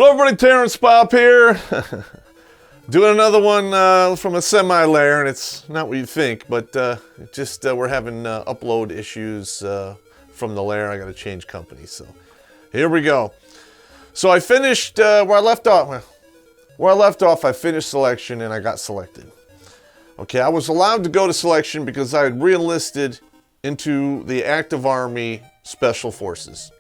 Hello everybody, Terrence Pop here. Doing another one from a semi-lair, and it's not what you think, but we're having upload issues from the lair. I got to change company, so here we go. So I finished where I left off. Where I left off, I finished selection and I got selected. Okay, I was allowed to go to selection because I had re-enlisted into the active Army Special Forces.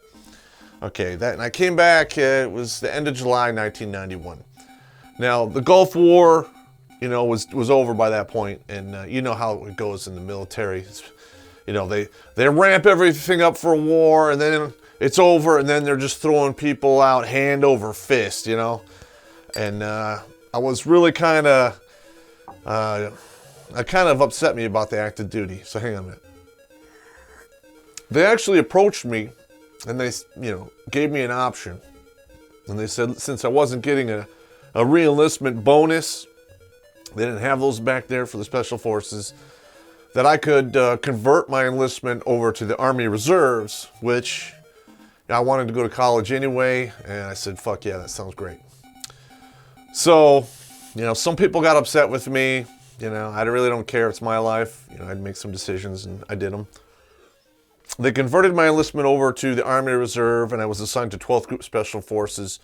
Okay, and I came back, it was the end of July 1991. Now, the Gulf War, you know, was over by that point, and you know how it goes in the military. You know, they ramp everything up for a war, and then it's over, and then they're just throwing people out hand over fist, you know? And I was really it kind of upset me about the active duty, so hang on a minute. They actually approached me, and they, you know, gave me an option. And they said, since I wasn't getting a re-enlistment bonus, they didn't have those back there for the Special Forces, that I could convert my enlistment over to the Army Reserves, which I wanted to go to college anyway, and I said, fuck yeah, that sounds great. So, you know, some people got upset with me. You know, I really don't care. It's my life. You know, I'd make some decisions, and I did them. They converted my enlistment over to the Army Reserve, and I was assigned to 12th Group Special Forces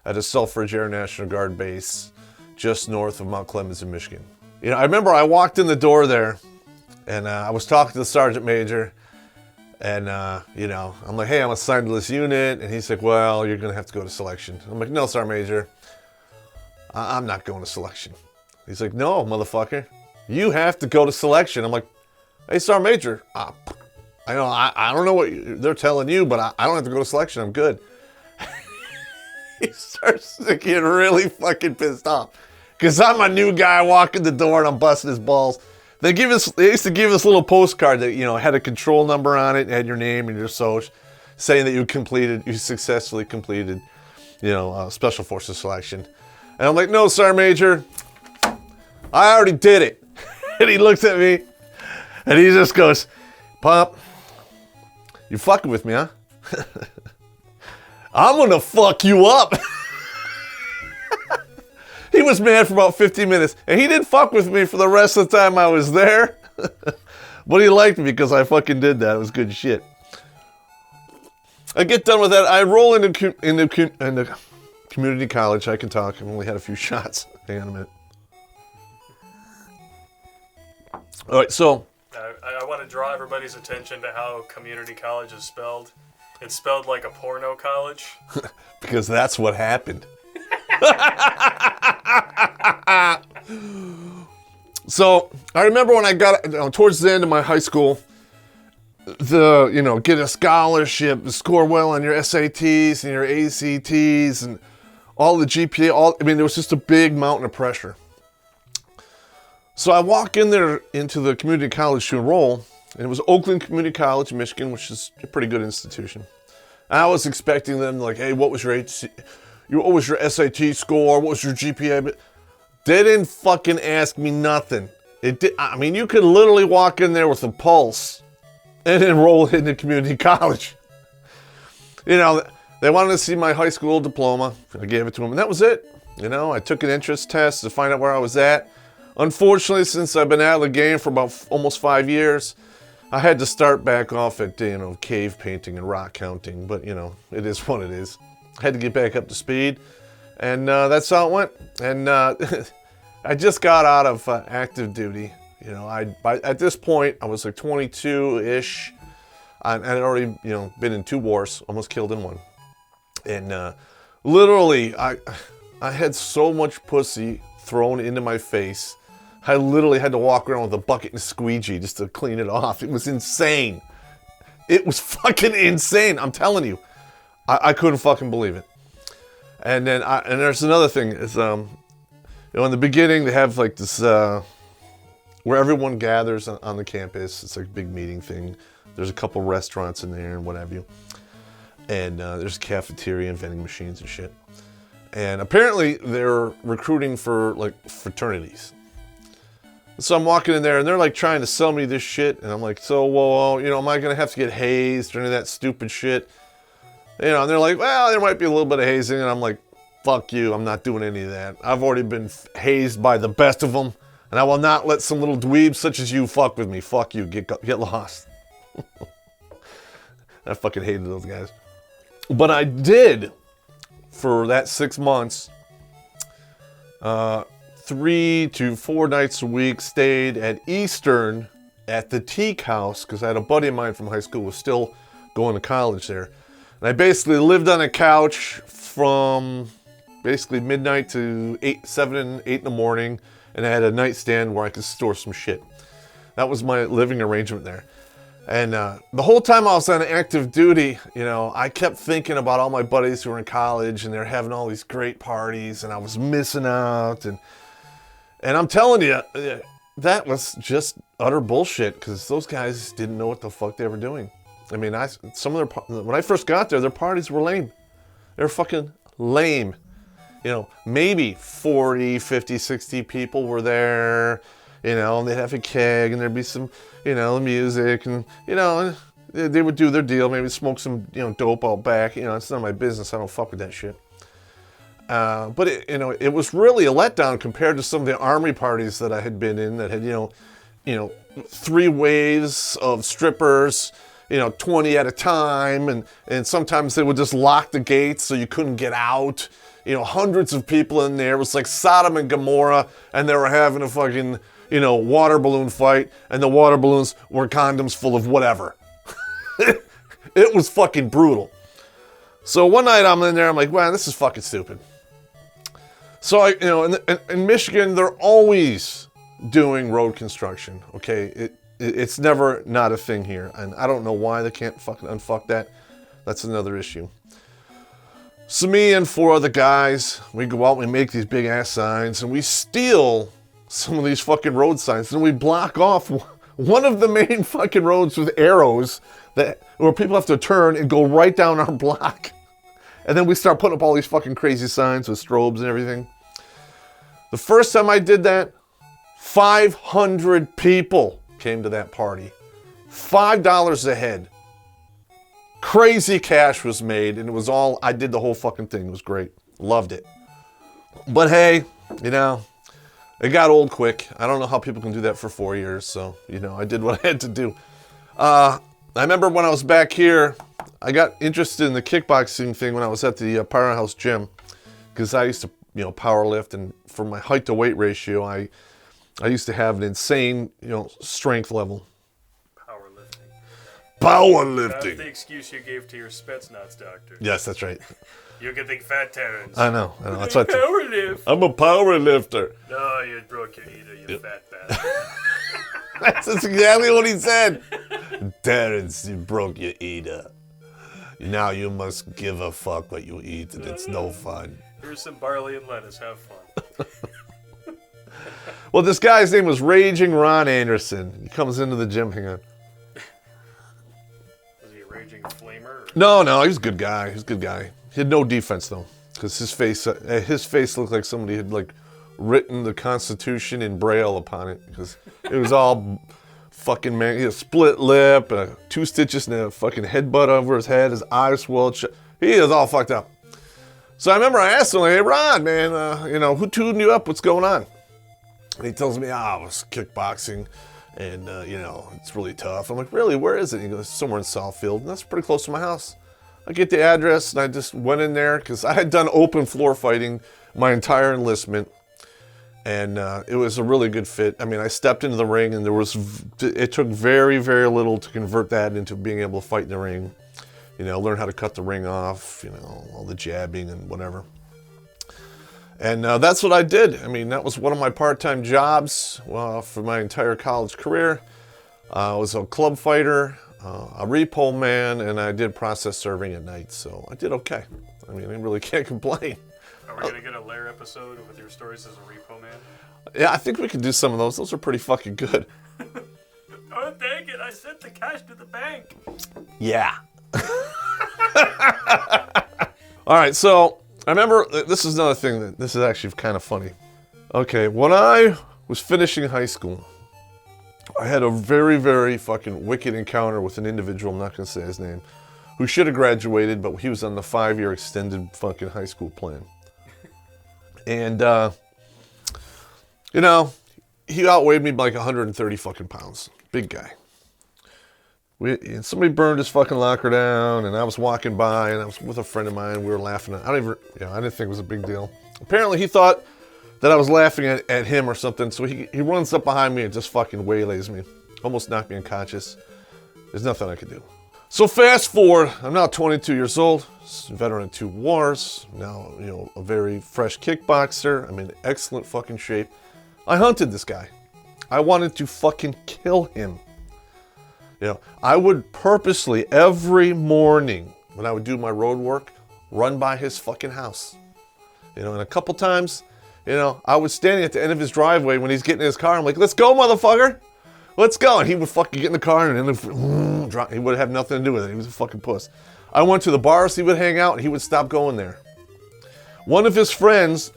at a Selfridge Air National Guard base just north of Mount Clemens in Michigan. You know, I remember I walked in the door there, and I was talking to the Sergeant Major, and, you know, I'm like, hey, I'm assigned to this unit, and he's like, well, you're going to have to go to selection. I'm like, no, Sergeant Major, I'm not going to selection. He's like, no, motherfucker, you have to go to selection. I'm like, hey, Sergeant Major, I don't know what they're telling you, but I don't have to go to selection. I'm good. He starts to get really fucking pissed off because I'm a new guy walking the door and I'm busting his balls. They used to give us a little postcard that, you know, had a control number on it, and had your name and your social, saying that you successfully completed, you know, Special Forces selection. And I'm like, no, Sergeant Major, I already did it. And he looks at me and he just goes, Pop, you fucking with me, huh? I'm gonna fuck you up. He was mad for about 15 minutes, and he didn't fuck with me for the rest of the time I was there. But he liked me because I fucking did that. It was good shit. I get done with that. I roll into community college. I can talk. I've only had a few shots. Hang on a minute. All right, so I want to draw everybody's attention to how community college is spelled. It's spelled like a porno college. Because that's what happened. So I remember when I got, you know, towards the end of my high school, get a scholarship, score well on your SATs and your ACTs and all the GPA. There was just a big mountain of pressure. So I walk in there into the community college to enroll, and it was Oakland Community College, Michigan, which is a pretty good institution. I was expecting them like, hey, what was your SAT score? What was your GPA? But they didn't fucking ask me nothing. You could literally walk in there with a pulse and enroll into community college. You know, they wanted to see my high school diploma. I gave it to them, and that was it. You know, I took an interest test to find out where I was at. Unfortunately, since I've been out of the game for about almost 5 years, I had to start back off at, you know, cave painting and rock counting. But, you know, it is what it is. I had to get back up to speed, and that's how it went. And I just got out of active duty. You know, at this point, I was like 22-ish. I had already, you know, been in 2 wars, almost killed in one. And literally, I had so much pussy thrown into my face. I literally had to walk around with a bucket and a squeegee just to clean it off. It was insane. It was fucking insane. I'm telling you. I couldn't fucking believe it. And then, and there's another thing. Is, you know, in the beginning, they have like this, where everyone gathers on the campus. It's like a big meeting thing. There's a couple restaurants in there and what have you. And there's a cafeteria and vending machines and shit. And apparently they're recruiting for like fraternities. So I'm walking in there and they're like trying to sell me this shit. And I'm like, so, well, you know, am I going to have to get hazed or any of that stupid shit? You know, and they're like, well, there might be a little bit of hazing. And I'm like, fuck you, I'm not doing any of that. I've already been hazed by the best of them, and I will not let some little dweeb such as you fuck with me. Fuck you, get lost. I fucking hated those guys. But I did, for that 6 months, 3 to 4 nights a week, stayed at Eastern at the Teak House, because I had a buddy of mine from high school who was still going to college there. And I basically lived on a couch from basically midnight to 7, 8 in the morning, and I had a nightstand where I could store some shit. That was my living arrangement there. And the whole time I was on active duty, you know, I kept thinking about all my buddies who were in college, and they're having all these great parties, and I was missing out. And I'm telling you, that was just utter bullshit, because those guys didn't know what the fuck they were doing. I mean, when I first got there, their parties were lame. They were fucking lame. You know, maybe 40, 50, 60 people were there, you know, and they'd have a keg, and there'd be some, you know, music, and, you know, they would do their deal, maybe smoke some, you know, dope out back. You know, it's none of my business. I don't fuck with that shit. But, it was really a letdown compared to some of the army parties that I had been in that had, you know, 3 waves of strippers, you know, 20 at a time, and sometimes they would just lock the gates so you couldn't get out. You know, hundreds of people in there. It was like Sodom and Gomorrah, and they were having a fucking, you know, water balloon fight, and the water balloons were condoms full of whatever. It was fucking brutal. So one night I'm in there, I'm like, wow, this is fucking stupid. So in Michigan, they're always doing road construction, okay? It's never not a thing here, and I don't know why they can't fucking unfuck that. That's another issue. So me and 4 other guys, we go out and we make these big ass signs, and we steal some of these fucking road signs, and we block off one of the main fucking roads with arrows where people have to turn and go right down our block. And then we start putting up all these fucking crazy signs with strobes and everything. The first time I did that, 500 people came to that party. $5 a head. Crazy cash was made, and it was all, I did the whole fucking thing. It was great. Loved it. But hey, you know, it got old quick. I don't know how people can do that for 4 years, so, you know, I did what I had to do. I remember when I was back here, I got interested in the kickboxing thing when I was at the Powerhouse Gym, because I used to, you know, power lift, and for my height to weight ratio, I used to have an insane, you know, strength level. Powerlifting. That's the excuse you gave to your Spetsnaz doctor. Yes, that's right. You can think fat Terrence. I know. That's what power lift. I'm a power lifter. No, you broke your heater, you fat bastard. That's exactly what he said. Terrence, you broke your eater. Now you must give a fuck what you eat, and it's no fun. Here's some barley and lettuce. Have fun. Well, this guy's name was Raging Ron Anderson. He comes into the gym. Hang on. Was he a raging flamer? Or? No, he was a good guy. He had no defense though, because his face looked like somebody had like written the Constitution in Braille upon it, because it was all fucking man. He had a split lip, 2 stitches, and a fucking headbutt over his head. His eyes swelled shut. He was all fucked up. So I remember I asked him, like, "Hey Ron, man, you know, who tuned you up? What's going on?" And he tells me, I was kickboxing, and, you know, it's really tough. I'm like, really, where is it? He goes, somewhere in Southfield, and that's pretty close to my house. I get the address, and I just went in there, because I had done open floor fighting my entire enlistment, and it was a really good fit. I mean, I stepped into the ring, and it took very, very little to convert that into being able to fight in the ring. You know, learn how to cut the ring off, you know, all the jabbing and whatever. And that's what I did. I mean, that was one of my part-time jobs for my entire college career. I was a club fighter, a repo man, and I did process serving at night. So I did okay. I mean, I really can't complain. Are we going to get a Lair episode with your stories as a repo man? Yeah, I think we could do some of those. Those are pretty fucking good. Oh, dang it. I sent the cash to the bank. Yeah. All right, so I remember, this is another thing this is actually kind of funny. Okay, when I was finishing high school, I had a very, very fucking wicked encounter with an individual, I'm not going to say his name, who should have graduated, but he was on the 5-year extended fucking high school plan. And, you know, he outweighed me by like 130 fucking pounds. Big guy. And somebody burned his fucking locker down, and I was walking by, and I was with a friend of mine. We were laughing. I didn't think it was a big deal. Apparently, he thought that I was laughing at him or something, so he runs up behind me and just fucking waylays me. Almost knocked me unconscious. There's nothing I could do. So fast forward, I'm now 22 years old, veteran of 2 wars, now, a very fresh kickboxer. I'm in excellent fucking shape. I hunted this guy. I wanted to fucking kill him. I would purposely, every morning when I would do my road work, run by his fucking house. And a couple times, I was standing at the end of his driveway when he's getting in his car. I'm like, let's go, motherfucker. Let's go. And he would fucking get in the car and then he would have nothing to do with it. He was a fucking puss. I went to the bars he would hang out and he would stop going there. One of his friends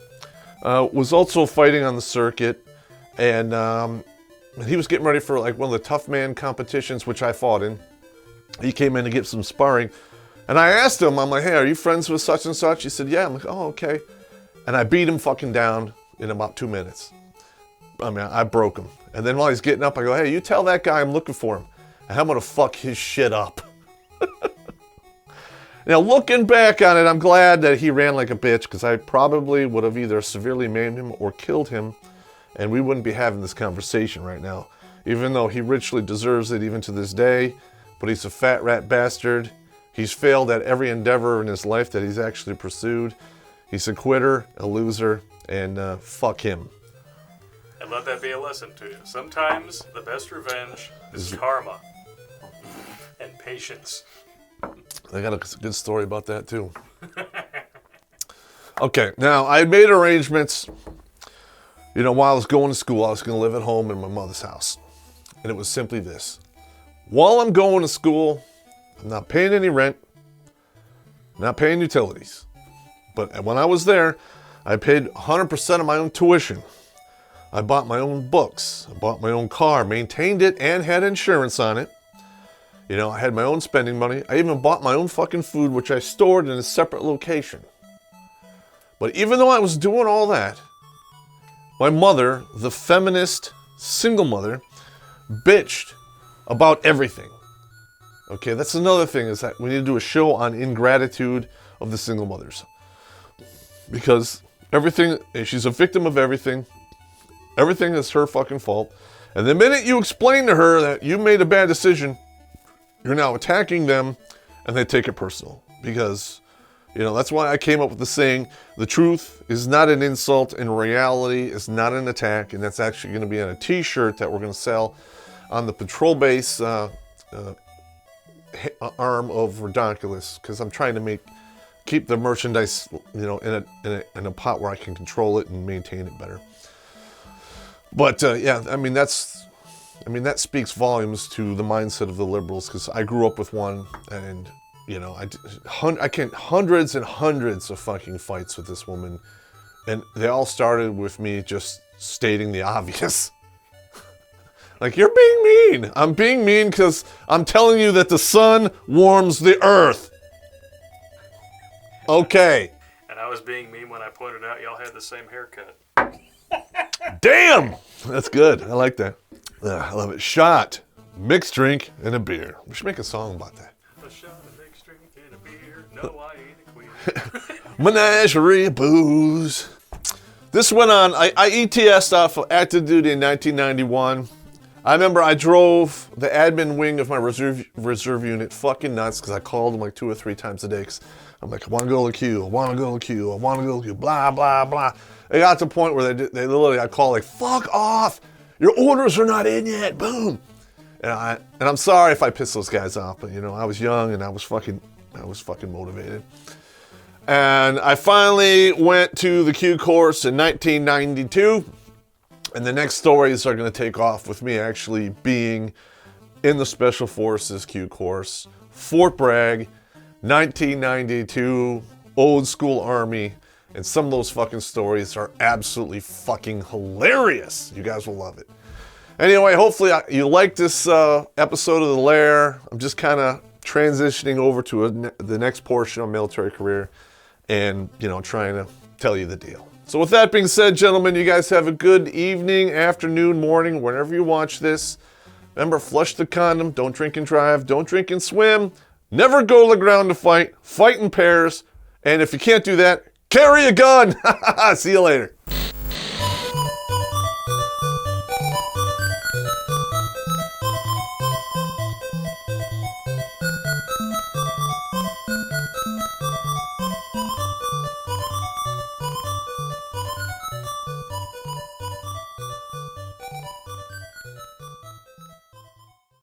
was also fighting on the circuit, and he was getting ready for like one of the tough man competitions, which I fought in. He came in to get some sparring. And I asked him, I'm like, hey, are you friends with such and such? He said, yeah. I'm like, oh, okay. And I beat him fucking down in about 2 minutes. I broke him. And then while he's getting up, I go, hey, you tell that guy I'm looking for him. And I'm going to fuck his shit up. Now, looking back on it, I'm glad that he ran like a bitch, because I probably would have either severely maimed him or killed him. And we wouldn't be having this conversation right now. Even though he richly deserves it even to this day. But he's a fat rat bastard. He's failed at every endeavor in his life that he's actually pursued. He's a quitter, a loser, and fuck him. And let that be a lesson to you. Sometimes the best revenge is karma and patience. I got a good story about that too. Okay, now I made arrangements. While I was going to school, I was going to live at home in my mother's house. And it was simply this. While I'm going to school, I'm not paying any rent, not paying utilities. But when I was there, I paid 100% of my own tuition. I bought my own books. I bought my own car, maintained it, and had insurance on it. I had my own spending money. I even bought my own fucking food, which I stored in a separate location. But even though I was doing all that, my mother, the feminist single mother, bitched about everything. Okay, that's another thing, is that we need to do a show on ingratitude of the single mothers. Because everything, she's a victim of everything. Everything is her fucking fault. And the minute you explain to her that you made a bad decision, you're now attacking them, and they take it personal. Because, that's why I came up with the saying, the truth is not an insult, and reality is not an attack. And that's actually going to be on a t-shirt that we're going to sell on the patrol base arm of Redonkulous. Because I'm trying to keep the merchandise, in a pot where I can control it and maintain it better. But that speaks volumes to the mindset of the liberals, because I grew up with one, and I can't hundreds and hundreds of fucking fights with this woman, and they all started with me just stating the obvious. Like, you're being mean. I'm being mean because I'm telling you that the sun warms the earth. Okay. And I was being mean when I pointed out y'all had the same haircut. Damn! That's good. I like that. I love it. Shot, mixed drink, and a beer. We should make a song about that. A shot, a mixed drink, and a beer. No, I ain't a queen. Menagerie of booze. This went on. I ETS'd off of active duty in 1991. I remember I drove the admin wing of my reserve unit fucking nuts, because I called them like 2 or 3 times a day. Cause I'm like, I want to go to the queue. I want to go to the queue. I want to go to the queue. Blah, blah, blah. It got to the point where they literally, I call like, fuck off. Your orders are not in yet. Boom. And I'm sorry if I pissed those guys off, but I was young and I was fucking motivated. And I finally went to the Q course in 1992. And the next stories are going to take off with me actually being in the Special Forces Q course, Fort Bragg, 1992, old school Army. And some of those fucking stories are absolutely fucking hilarious. You guys will love it. Anyway, hopefully you like this episode of The Lair. I'm just kind of transitioning over to the next portion of military career and, trying to tell you the deal. So with that being said, gentlemen, you guys have a good evening, afternoon, morning, whenever you watch this. Remember, flush the condom, don't drink and drive, don't drink and swim, never go to the ground to fight in pairs, and if you can't do that, carry a gun. See you later.